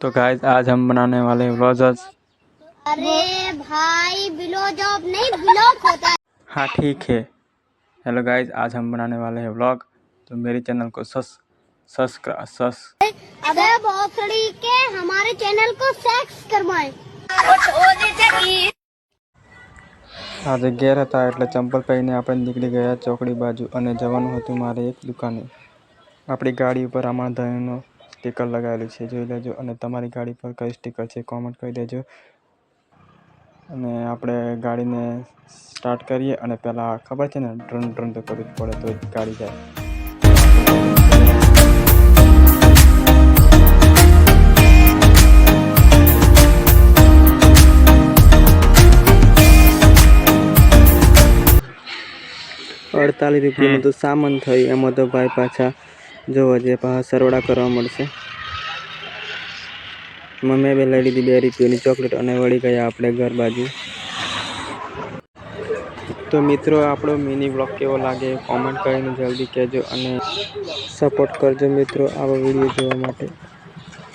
तो गाइस आज हम बनाने वाले व्लॉगर्स। अरे भाई ब्लॉग नहीं ब्लॉग होता है। हाँ ठीक है। हेलो गाइस, आज हम बनाने वाले हैं व्लॉग। तो मेरे चैनल को अबे भोसड़ी के हमारे चैनल को सेक्स करवाएं। આજે ઘેર હતા એટલે ચંપલ પહેરીને આપણે નીકળી ગયા ચોકડી બાજુ અને જવાનું હતું મારે એક દુકાને। આપણી ગાડી ઉપર આમાધાણીનો સ્ટીકર લગાવેલું છે, જોઈ લેજો। અને તમારી ગાડી પર કઈ સ્ટીકર છે કોમેન્ટ કરી દેજો। અને આપણે ગાડીને સ્ટાર્ટ કરીએ અને પહેલાં ખબર છે ને ડ્રન ડ્રન તો કરવું જ પડે તો જ ગાડી જાય। ₹48 તો સામાન થઈ, એમાં તો ભાઈ પાછા જોવા જે પાછા સરવાળા કરવા મળશે। મમ્મીએ બી લઈ લીધી ₹2ની ચોકલેટ અને વળી ગયા આપણે ઘર બાજુ। તો મિત્રો આપણો મિની વ્લોગ કેવો લાગે કોમેન્ટ કરીને જલ્દી કહેજો અને સપોર્ટ કરજો મિત્રો આવા વિડીયો જોવા માટે।